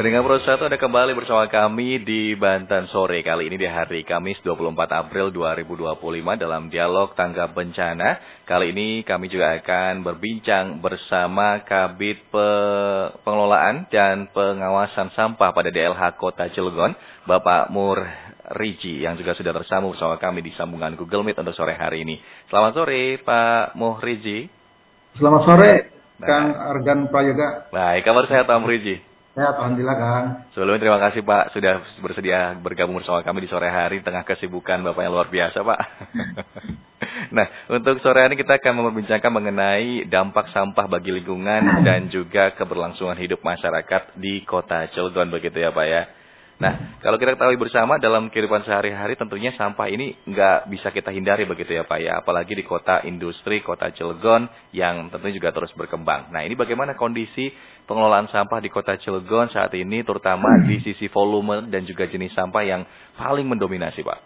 Pendengar Pro 1 ada kembali bersama kami di Banten Sore. Kali ini di hari Kamis 24 April 2025 dalam dialog tanggap bencana. Kali ini kami juga akan berbincang bersama Kabid Pengelolaan dan Pengawasan Sampah pada DLH Kota Cilegon, Bapak Mur Riji, yang juga sudah tersambung bersama kami di sambungan Google Meet untuk sore hari ini. Selamat sore Pak Mur Riji. Selamat sore Kang Argan Prayoga. Baik, kabar sehat Pak Mur Riji? Sehat, alhamdulillah Kang. Sebelumnya terima kasih Pak sudah bersedia bergabung bersama kami di sore hari tengah kesibukan Bapak yang luar biasa Pak. Nah, untuk sore hari kita akan membincangkan mengenai dampak sampah bagi lingkungan dan juga keberlangsungan hidup masyarakat di Kota Cilegon, begitu ya Pak ya. Nah, kalau kita ketahui bersama dalam kehidupan sehari-hari tentunya sampah ini nggak bisa kita hindari begitu ya Pak ya. Apalagi di kota industri, Kota Cilegon yang tentunya juga terus berkembang. Nah, ini bagaimana kondisi pengelolaan sampah di Kota Cilegon saat ini, terutama di sisi volume dan juga jenis sampah yang paling mendominasi Pak?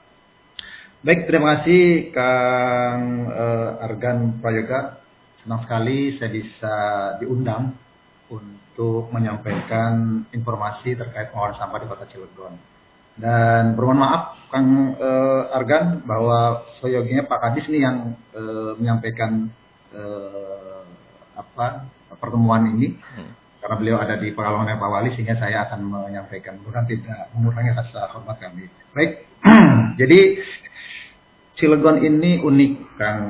Baik, terima kasih Kang Argan Prayoga. Senang sekali saya bisa diundang untuk menyampaikan informasi terkait pengelolaan sampah di Kota Cilegon. Dan bermohon maaf Kang Argan bahwa seyogianya Pak Kadis nih yang menyampaikan pertemuan ini. Karena beliau ada di Pekalongan Pak Wali, sehingga saya akan menyampaikan, bukan tidak mengurangi rasa hormat kami. Baik, jadi Cilegon ini unik Kang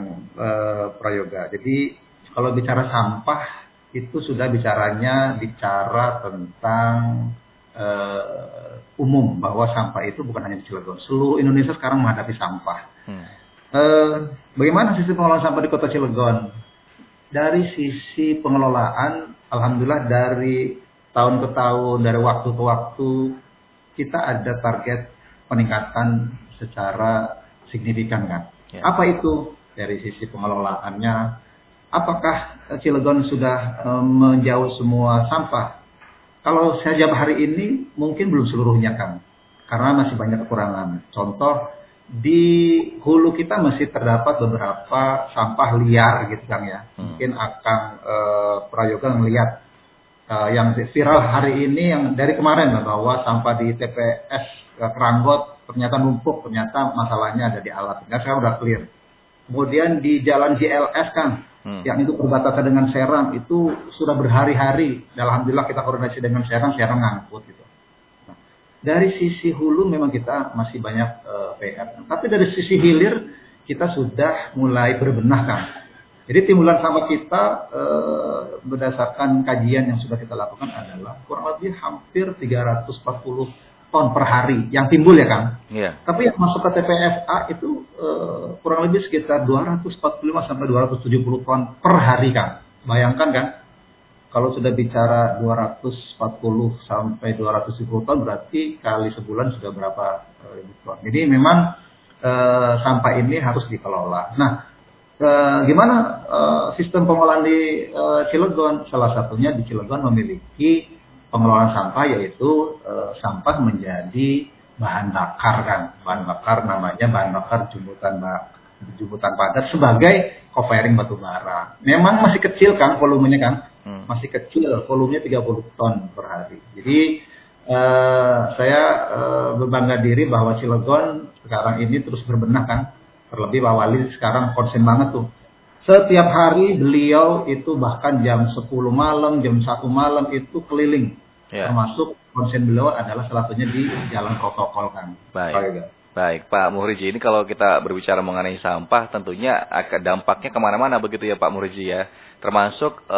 Prayoga. Jadi kalau bicara sampah itu sudah bicara tentang umum, bahwa sampah itu bukan hanya di Cilegon. Seluruh Indonesia sekarang menghadapi sampah. Bagaimana sisi pengelolaan sampah di Kota Cilegon? Dari sisi pengelolaan, alhamdulillah dari tahun ke tahun, dari waktu ke waktu, kita ada target peningkatan secara signifikan kan. Ya. Apa itu dari sisi pengelolaannya? Apakah Cilegon sudah menjauh semua sampah? Kalau saya jawab hari ini, mungkin belum seluruhnya kan, karena masih banyak kekurangan. Contoh, di hulu kita masih terdapat beberapa sampah liar gitu Kang ya. Mungkin akan Prayoga melihat yang viral hari ini yang dari kemarin bahwa sampah di TPS Keranggot ternyata numpuk, ternyata masalahnya ada di alat. Nah, sekarang udah clear. Kemudian di jalan JLS kan, yang itu perbatasan dengan Serang, itu sudah berhari-hari. Alhamdulillah kita koordinasi dengan Serang ngangkut gitu. Nah, dari sisi hulu memang kita masih banyak PR. Tapi dari sisi hilir kita sudah mulai berbenah kan. Jadi timbulan sampah kita berdasarkan kajian yang sudah kita lakukan adalah kurang lebih hampir 340 ton per hari yang timbul ya Kang. Yeah. Tapi yang masuk ke TPSA itu kurang lebih sekitar 245 sampai 270 ton per hari Kang. Bayangkan kan, kalau sudah bicara 240 sampai 270 ton berarti kali sebulan sudah berapa ribu ton. Jadi memang sampah ini harus dikelola. Nah, gimana sistem pengelolaan di Cilegon? Salah satunya di Cilegon memiliki pengelolaan sampah, yaitu sampah menjadi bahan bakar kan. Bahan bakar namanya bahan bakar jumbutan padat sebagai co-firing batu bara. Memang masih kecil kan volumenya kan. Masih kecil, volumenya 30 ton per hari. Jadi saya berbangga diri bahwa Cilegon sekarang ini terus berbenah kan. Terlebih Pak Wali sekarang konsen banget tuh. Setiap hari beliau itu bahkan jam 10 malam, jam 1 malam itu keliling. Ya. Termasuk konsen beliau adalah salah satunya di jalan protokol kan. Baik Pak Muhriji, ini kalau kita berbicara mengenai sampah tentunya dampaknya kemana-mana begitu ya Pak Muhriji ya. Termasuk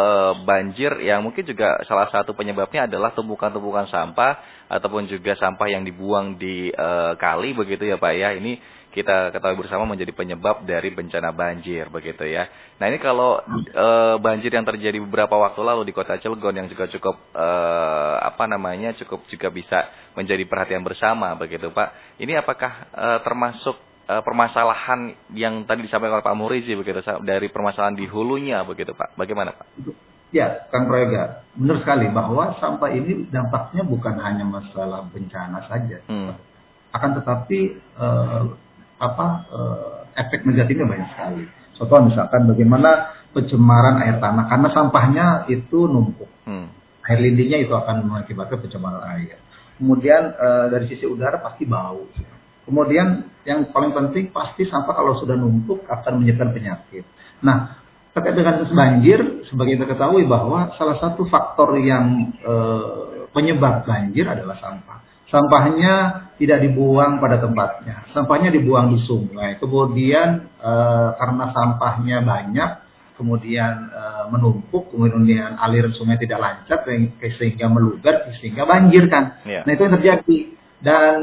banjir yang mungkin juga salah satu penyebabnya adalah tumpukan-tumpukan sampah ataupun juga sampah yang dibuang di kali begitu ya Pak ya. Ini kita ketahui bersama menjadi penyebab dari bencana banjir begitu ya. Nah ini kalau banjir yang terjadi beberapa waktu lalu di Kota Cilegon yang juga cukup cukup juga bisa menjadi perhatian bersama begitu Pak. Ini apakah termasuk permasalahan yang tadi disampaikan oleh Pak Muhriji begitu dari permasalahan di hulunya begitu Pak? Bagaimana Pak? Ya, Kang Prayoga, benar sekali bahwa sampah ini dampaknya bukan hanya masalah bencana saja, akan tetapi efek negatifnya banyak sekali. Contoh misalkan bagaimana pencemaran air tanah karena sampahnya itu numpuk. air lindihnya itu akan mengakibatkan pencemaran air. Kemudian dari sisi udara pasti bau. Kemudian yang paling penting pasti sampah kalau sudah numpuk akan menyebabkan penyakit. Nah, terkait dengan banjir, sebagai kita ketahui bahwa salah satu faktor yang penyebab banjir adalah sampah. Sampahnya tidak dibuang pada tempatnya, sampahnya dibuang di sungai. Kemudian karena sampahnya banyak, kemudian menumpuk, kemudian aliran sungai tidak lancar sehingga meluber, sehingga banjir kan. Yeah. Nah itu yang terjadi. Dan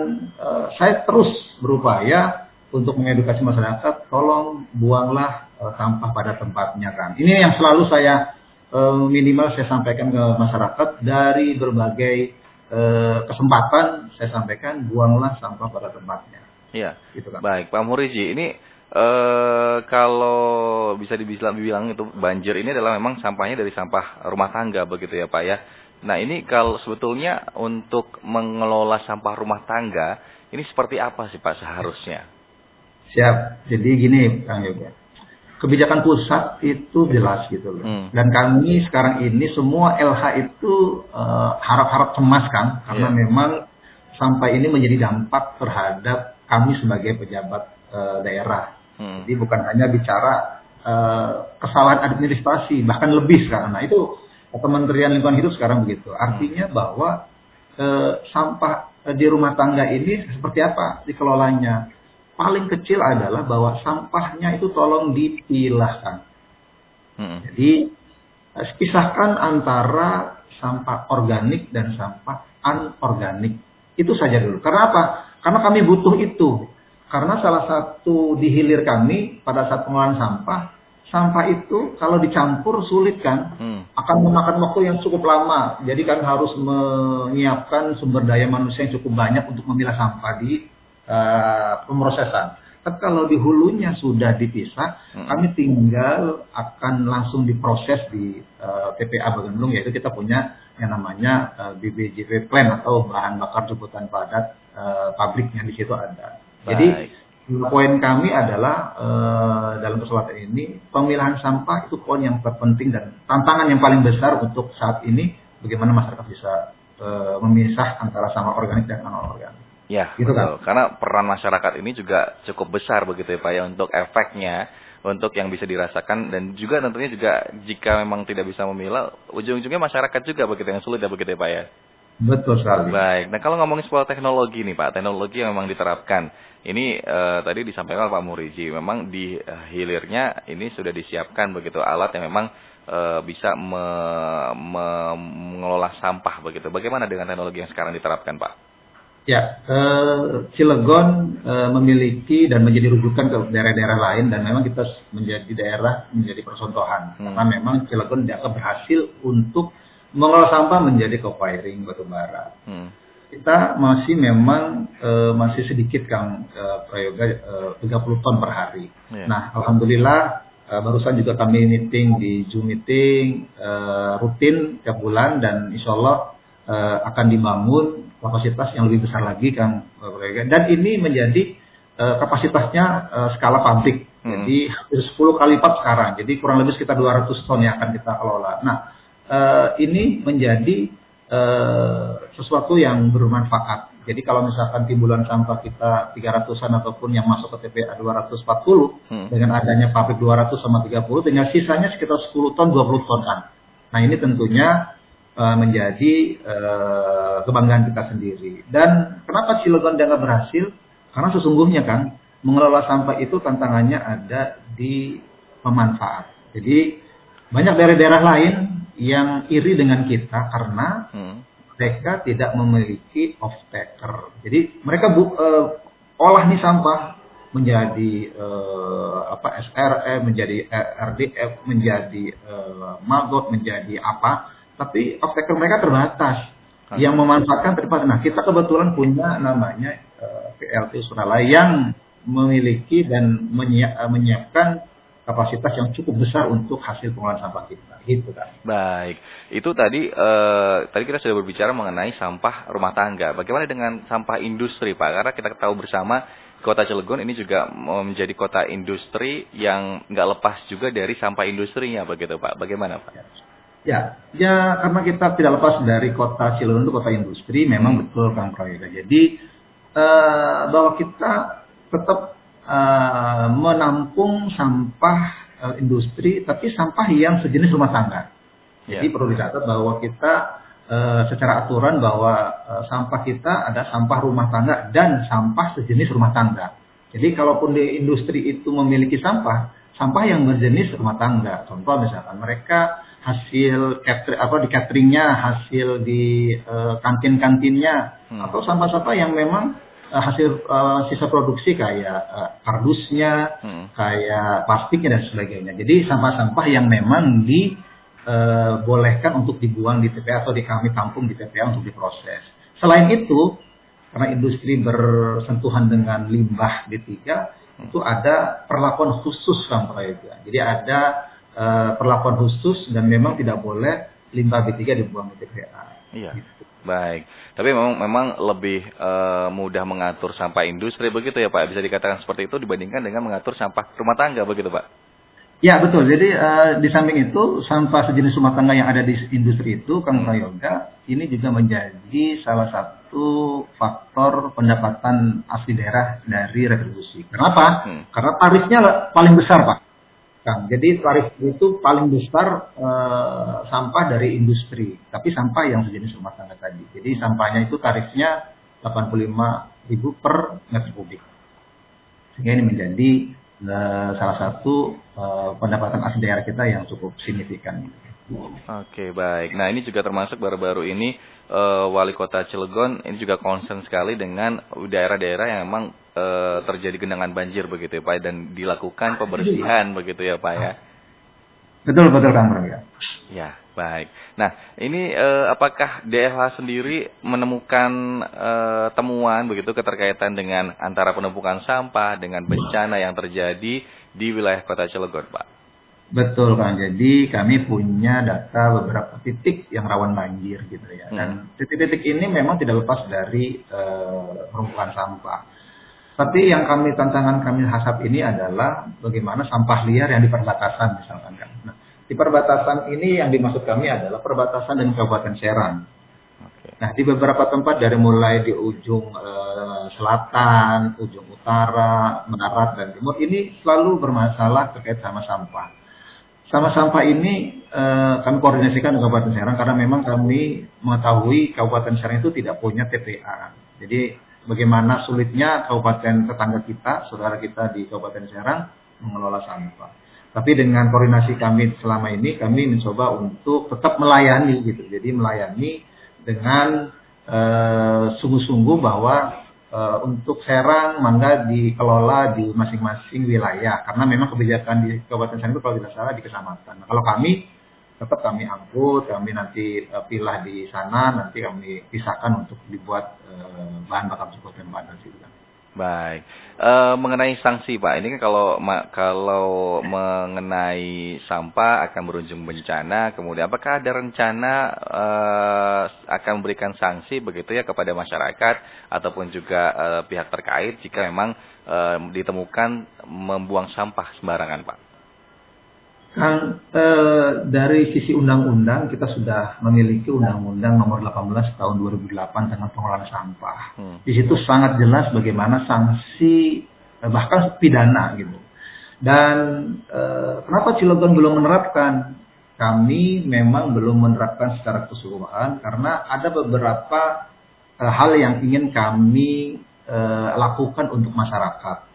saya terus berupaya untuk mengedukasi masyarakat, tolong buanglah sampah pada tempatnya kan. Ini yang selalu saya minimal saya sampaikan ke masyarakat dari berbagai kesempatan saya sampaikan, buanglah sampah pada tempatnya. Iya. Gitu kan. Baik, Pak Muriji, ini kalau bisa dibilang itu banjir ini adalah memang sampahnya dari sampah rumah tangga begitu ya Pak ya. Nah ini kalau sebetulnya untuk mengelola sampah rumah tangga ini seperti apa sih Pak seharusnya? Siap. Jadi gini Kang Yoga, kebijakan pusat itu jelas gitu loh. Dan kami sekarang ini semua LH itu harap-harap cemas kan, karena memang sampah ini menjadi dampak terhadap kami sebagai pejabat daerah. Jadi bukan hanya bicara kesalahan administrasi, bahkan lebih sekarang. Nah itu Kementerian Lingkungan Hidup sekarang begitu. Artinya bahwa sampah di rumah tangga ini seperti apa dikelolanya. Paling kecil adalah bahwa sampahnya itu tolong dipilahkan. Jadi pisahkan antara sampah organik dan sampah anorganik. Itu saja dulu. Karena apa? Karena kami butuh itu. Karena salah satu di hilir kami pada saat pengolahan sampah itu kalau dicampur sulit kan, akan memakan waktu yang cukup lama. Jadi kan harus menyiapkan sumber daya manusia yang cukup banyak untuk memilah sampah di pemrosesan. Tapi kalau di hulunya sudah dipisah, kami tinggal akan langsung diproses di TPA Bagendung, yaitu kita punya yang namanya BBJP Plan atau bahan bakar jemputan padat pabriknya di situ ada. Jadi poin kami adalah dalam kesempatan ini pemilahan sampah itu poin yang terpenting dan tantangan yang paling besar untuk saat ini, bagaimana masyarakat bisa memisah antara sampah organik dan anorganik. Ya, gitu betul. Kan? Karena peran masyarakat ini juga cukup besar begitu ya Pak ya untuk efeknya, untuk yang bisa dirasakan dan juga tentunya juga jika memang tidak bisa memilah, ujung-ujungnya masyarakat juga begitu yang sulit ya begitu ya Pak ya. Betul sekali. Baik, nah kalau ngomongin soal teknologi nih Pak, teknologi yang memang diterapkan, ini tadi disampaikan Pak Muriji, memang di hilirnya ini sudah disiapkan begitu alat yang memang bisa mengelola sampah begitu. Bagaimana dengan teknologi yang sekarang diterapkan Pak? Ya, Cilegon memiliki dan menjadi rujukan ke daerah-daerah lain dan memang kita menjadi percontohan. Karena memang Cilegon dianggap berhasil untuk mengelola sampah menjadi co-firing batubara. Kita masih memang masih sedikit Kang Prayoga 30 ton per hari. Nah, alhamdulillah barusan juga kami meeting di Zoom meeting rutin tiap bulan dan insya Allah akan dibangun kapasitas yang lebih besar lagi Kang Prayoga. Dan ini menjadi kapasitasnya skala pabrik. Jadi hampir 10 kali lipat sekarang. Jadi kurang lebih sekitar 200 ton yang akan kita kelola. Nah, ini menjadi sesuatu yang bermanfaat. Jadi kalau misalkan timbulan sampah kita 300-an ataupun yang masuk ke TPA 240 dengan adanya pabrik 200 sama 30 tinggal sisanya sekitar 10 ton 20 ton kan. Nah, ini tentunya menjadi kebanggaan kita sendiri. Dan kenapa Cilegon dianggap berhasil? Karena sesungguhnya kan mengelola sampah itu tantangannya ada di pemanfaat. Jadi banyak daerah-daerah lain yang iri dengan kita karena mereka tidak memiliki off-taker. Jadi mereka olah nih sampah menjadi SRE, menjadi RDF, menjadi maggot, menjadi apa. Tapi off-taker mereka terbatas. Yang memanfaatkan terbatas. Nah, kita kebetulan punya namanya PLT Suralaya yang memiliki dan menyiapkan kapasitas yang cukup besar untuk hasil pengolahan sampah kita. Gitu kan. Baik. Itu tadi kita sudah berbicara mengenai sampah rumah tangga. Bagaimana dengan sampah industri, Pak? Karena kita tahu bersama Kota Cilegon ini juga menjadi kota industri yang nggak lepas juga dari sampah industrinya, begitu Pak. Bagaimana Pak? Ya, karena kita tidak lepas dari kota Cilegon itu kota industri, memang betul Kang Prayoga. Jadi bahwa kita tetap menampung sampah industri, tapi sampah yang sejenis rumah tangga. Jadi perlu dicatat bahwa kita secara aturan bahwa sampah kita ada sampah rumah tangga dan sampah sejenis rumah tangga. Jadi kalaupun di industri itu memiliki sampah yang berjenis rumah tangga. Contoh misalkan mereka hasil di cateringnya, hasil di kantin-kantinnya, atau sampah-sampah yang memang hasil sisa produksi kayak kardusnya, kayak plastiknya dan sebagainya. Jadi sampah-sampah yang memang dibolehkan untuk dibuang di TPA atau kami tampung di TPA untuk diproses. Selain itu, karena industri bersentuhan dengan limbah D3, itu ada perlakuan khusus Kang Prayoga. Jadi ada perlakuan khusus dan memang tidak boleh limbah B3 dibuang di TPA. Iya. Gitu. Baik. Tapi memang lebih mudah mengatur sampah industri begitu ya Pak? Bisa dikatakan seperti itu dibandingkan dengan mengatur sampah rumah tangga begitu Pak? Ya betul. Jadi di samping itu sampah sejenis rumah tangga yang ada di industri itu Kang Prayoga ini juga menjadi salah satu faktor pendapatan asli daerah dari retribusi. Kenapa? Karena tarifnya paling besar Pak. Kang. Jadi tarif itu paling besar sampah dari industri, tapi sampah yang sejenis rumah tangga tadi. Jadi sampahnya itu tarifnya 85.000 per meter kubik. Sehingga ini menjadi salah satu pendapatan asli daerah kita yang cukup signifikan. Oke, baik. Nah, ini juga termasuk baru-baru ini Wali Kota Cilegon ini juga concern sekali dengan daerah-daerah yang memang terjadi genangan banjir begitu ya Pak, dan dilakukan pembersihan begitu ya Pak ya. Betul Kang Prayoga. Ya, baik. Nah, ini apakah DLH sendiri menemukan temuan begitu keterkaitan dengan antara penumpukan sampah dengan bencana yang terjadi di wilayah Kota Cilegon, Pak? Betul Kang. Jadi kami punya data beberapa titik yang rawan banjir gitu ya. Dan titik-titik ini memang tidak lepas dari penumpukan sampah. Tapi yang tantangan kami hasap ini adalah bagaimana sampah liar yang di perbatasan misalkan kan. Nah, di perbatasan ini yang dimaksud kami adalah perbatasan dengan Kabupaten Serang. Nah, di beberapa tempat dari mulai di ujung selatan, ujung utara, barat dan timur ini selalu bermasalah terkait sama sampah. Sama sampah ini kami koordinasikan dengan Kabupaten Serang karena memang kami mengetahui Kabupaten Serang itu tidak punya TPA. Jadi bagaimana sulitnya kabupaten tetangga kita, saudara kita di Kabupaten Serang mengelola sampah. Tapi dengan koordinasi kami selama ini, kami mencoba untuk tetap melayani gitu. Jadi melayani dengan sungguh-sungguh bahwa untuk Serang mangga dikelola di masing-masing wilayah. Karena memang kebijakan di Kabupaten Serang itu kalau tidak salah di kecamatan. Nah, kalau kami tetap kami angkut, kami nanti pilah di sana, nanti kami pisahkan untuk dibuat bahan bakar cukup dan panas itu kan. Baik. Mengenai sanksi Pak, ini kan kalau mengenai sampah akan berujung bencana, kemudian apakah ada rencana akan memberikan sanksi begitu ya kepada masyarakat ataupun juga pihak terkait jika memang ditemukan membuang sampah sembarangan Pak? Kan dari sisi undang-undang kita sudah memiliki undang-undang nomor 18 tahun 2008 tentang pengelolaan sampah. Di situ sangat jelas bagaimana sanksi bahkan pidana gitu. Dan kenapa Cilegon belum menerapkan? Kami memang belum menerapkan secara keseluruhan karena ada beberapa hal yang ingin kami lakukan untuk masyarakat.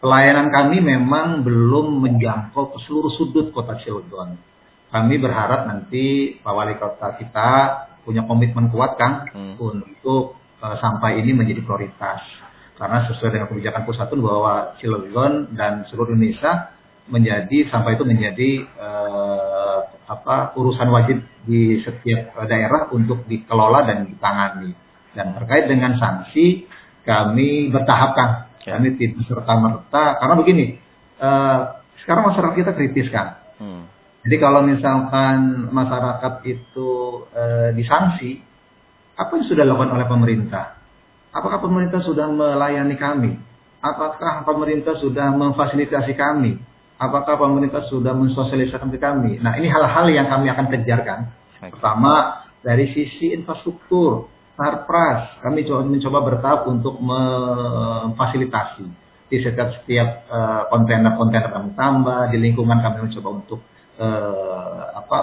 Pelayanan kami memang belum menjangkau ke seluruh sudut kota Cilegon. Kami berharap nanti Pak Wali Kota kita punya komitmen kuat Kang untuk sampah ini menjadi prioritas. Karena sesuai dengan kebijakan pusat pun bahwa Cilegon dan seluruh Indonesia sampah itu menjadi urusan wajib di setiap daerah untuk dikelola dan ditangani. Dan terkait dengan sanksi kami bertahap Kang. Kami tidak serta-merta, karena begini, sekarang masyarakat kita kritis kan. Jadi kalau misalkan masyarakat itu disanksi, apa yang sudah dilakukan oleh pemerintah? Apakah pemerintah sudah melayani kami? Apakah pemerintah sudah memfasilitasi kami? apakah pemerintah sudah mensosialisasikan ke kami? Nah, ini hal-hal yang kami akan kejarkan. Pertama, dari sisi infrastruktur, sarpras, kami mencoba bertahap untuk memfasilitasi di setiap kontainer kami tambah, di lingkungan kami mencoba untuk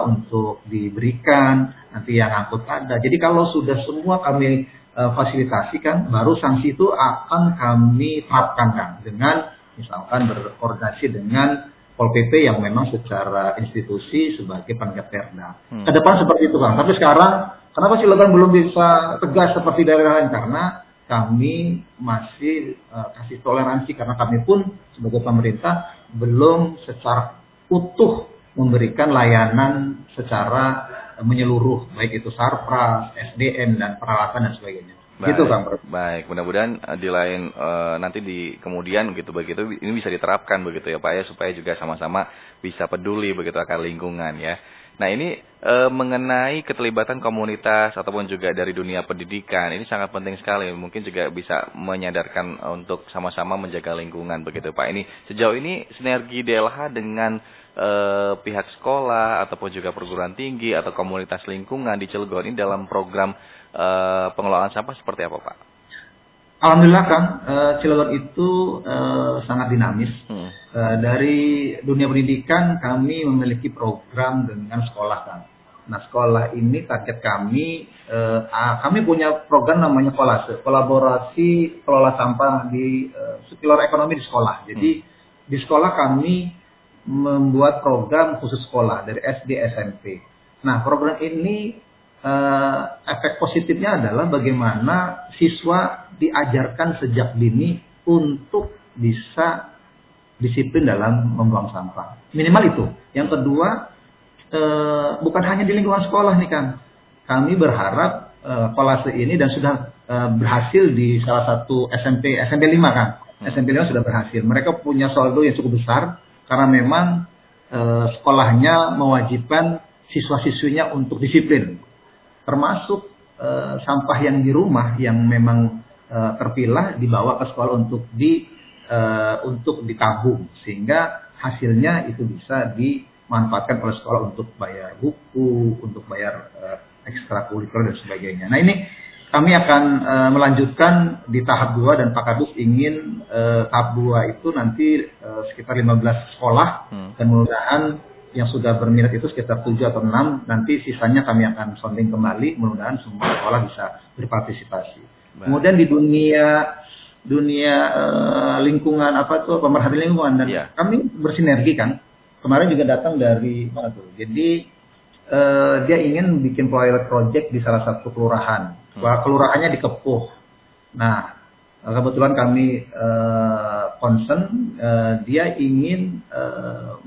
untuk diberikan, nanti yang angkut ada. Jadi kalau sudah semua kami fasilitasikan, baru sanksi itu akan kami terapkan kan, dengan misalkan berkoordinasi dengan Pol PP yang memang secara institusi sebagai penegak perda. Ke depan seperti itu Bang. Tapi sekarang kenapa Cilegon belum bisa tegas seperti daerah lain? Karena kami masih kasih toleransi, karena kami pun sebagai pemerintah belum secara utuh memberikan layanan secara menyeluruh, baik itu sarpras, SDM dan peralatan dan sebagainya. Baik, gitu Bang. Baik, mudah-mudahan di lain nanti di kemudian begitu ini bisa diterapkan begitu ya Pak ya, supaya juga sama-sama bisa peduli begitu akan lingkungan ya. Nah ini mengenai keterlibatan komunitas ataupun juga dari dunia pendidikan, ini sangat penting sekali. Mungkin juga bisa menyadarkan untuk sama-sama menjaga lingkungan begitu Pak. Ini sejauh ini sinergi DLH dengan pihak sekolah ataupun juga perguruan tinggi atau komunitas lingkungan di Cilegon ini dalam program pengelolaan sampah seperti apa Pak? Alhamdulillah Kang, Cilegon itu sangat dinamis. Dari dunia pendidikan kami memiliki program dengan sekolah Kang. Nah sekolah ini target kami punya program namanya kolase, kolaborasi kelola sampah di pilar ekonomi di sekolah. Jadi di sekolah kami membuat program khusus sekolah dari SD SMP. Nah program ini efek positifnya adalah bagaimana siswa diajarkan sejak dini untuk bisa disiplin dalam membuang sampah. Minimal itu. Yang kedua, bukan hanya di lingkungan sekolah nih kan. Kami berharap kolase ini dan sudah berhasil di salah satu SMP 5 kan. SMP 5 sudah berhasil. Mereka punya saldo yang cukup besar karena memang sekolahnya mewajibkan siswa-siswinya untuk disiplin. Termasuk sampah yang di rumah yang memang terpilah dibawa ke sekolah untuk ditabung, sehingga hasilnya itu bisa dimanfaatkan oleh sekolah untuk bayar buku, untuk bayar ekstrakurikuler dan sebagainya. Nah ini kami akan melanjutkan di tahap 2 dan Pak Kadus ingin tahap 2 itu nanti sekitar 15 sekolah dan mudah-mudahan yang sudah berminat itu sekitar 7 atau 6, nanti sisanya kami akan sounding kembali, mudah-mudahan semua sekolah bisa berpartisipasi. Kemudian di dunia lingkungan pemerhati lingkungan dan kami bersinergi kan. Kemarin juga datang dari mana tuh. Jadi dia ingin bikin pilot project di salah satu kelurahan. Kelurahannya di Kepuh. Nah, kebetulan kami concern dia ingin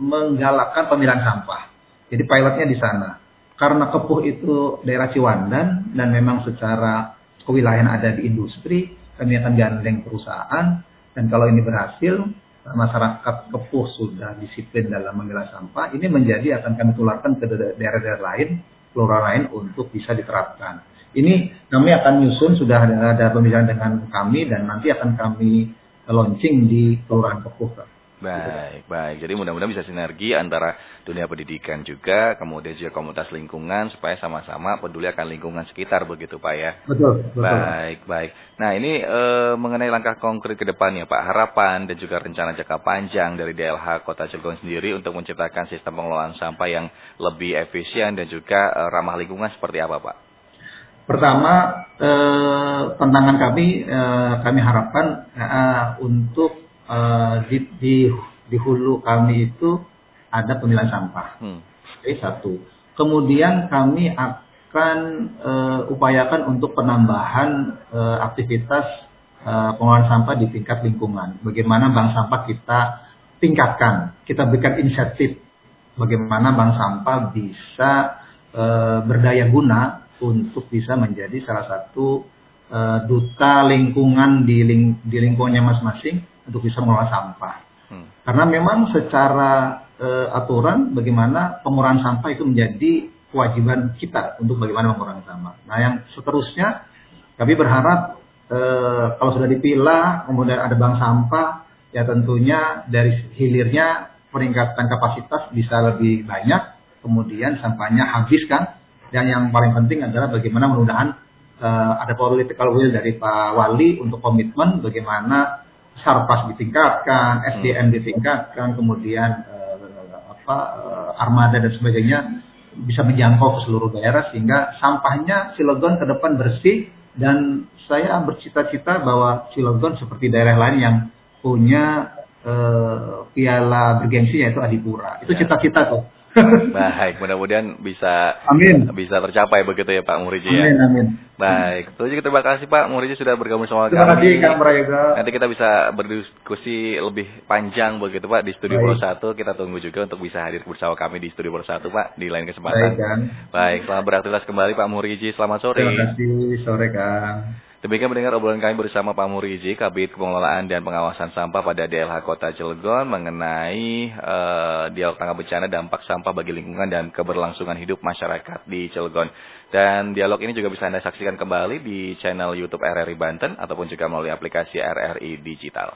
menggalakkan pemilahan sampah. Jadi pilotnya di sana. Karena Kepuh itu daerah Ciwandan dan memang secara kewilayahan ada di industri, kami akan gandeng perusahaan, dan kalau ini berhasil, masyarakat Kepuh sudah disiplin dalam memilah sampah, ini akan kami tularkan ke daerah-daerah lain, kelurahan lain untuk bisa diterapkan. Ini kami akan nyusun, sudah ada pembicaraan dengan kami, dan nanti akan kami launching di Kelurahan Kepuh. Baik. Jadi mudah-mudahan bisa sinergi antara dunia pendidikan juga, kemudian juga komunitas lingkungan, supaya sama-sama peduli akan lingkungan sekitar begitu Pak ya. Betul. Baik. Nah ini mengenai langkah konkret ke depannya Pak, harapan dan juga rencana jangka panjang dari DLH Kota Cilegon sendiri untuk menciptakan sistem pengelolaan sampah yang lebih efisien dan juga ramah lingkungan seperti apa Pak? Pertama, tantangan kami harapkan untuk di hulu kami itu ada pemilahan sampah. Jadi satu. Kemudian kami akan upayakan untuk penambahan aktivitas pengelolaan sampah di tingkat lingkungan. Bagaimana bank sampah kita tingkatkan, kita berikan insentif bagaimana bank sampah bisa berdaya guna untuk bisa menjadi salah satu duta lingkungan di lingkungannya masing-masing untuk bisa mengelola sampah. Karena memang secara aturan bagaimana pengurangan sampah itu menjadi kewajiban kita untuk bagaimana mengurangi sampah. Nah yang seterusnya kami berharap kalau sudah dipilah kemudian ada bank sampah, ya tentunya dari hilirnya peningkatan kapasitas bisa lebih banyak, kemudian sampahnya habis kan. Dan yang paling penting adalah bagaimana mudah-mudahan ada political will dari Pak Wali untuk komitmen bagaimana Sarpas ditingkatkan, SDM ditingkatkan, kemudian armada dan sebagainya bisa menjangkau ke seluruh daerah sehingga sampahnya Cilegon ke depan bersih. Dan saya bercita-cita bahwa Cilegon seperti daerah lain yang punya piala bergengsi yaitu Adipura. Itu cita-cita tuh. Baik, mudah-mudahan bisa tercapai begitu ya Pak Muhrizi ya. Amin. Baik, itu terima kasih Pak Muhrizi sudah bergabung sama kami. Terima kasih Kang Prayoga. Nanti kita bisa berdiskusi lebih panjang begitu Pak di Studio Pro 1. Kita tunggu juga untuk bisa hadir bersama kami di Studio Pro 1 Pak di lain kesempatan. Baik, selamat beraktivitas kembali Pak Muhrizi. Selamat sore. Terima kasih, sore Kang. Demikian mendengar obrolan kami bersama Pak Muhrizi, Kabid Pengelolaan dan Pengawasan Sampah pada DLH Kota Cilegon mengenai dialog tangga bencana dampak sampah bagi lingkungan dan keberlangsungan hidup masyarakat di Cilegon. Dan dialog ini juga bisa Anda saksikan kembali di channel YouTube RRI Banten ataupun juga melalui aplikasi RRI Digital.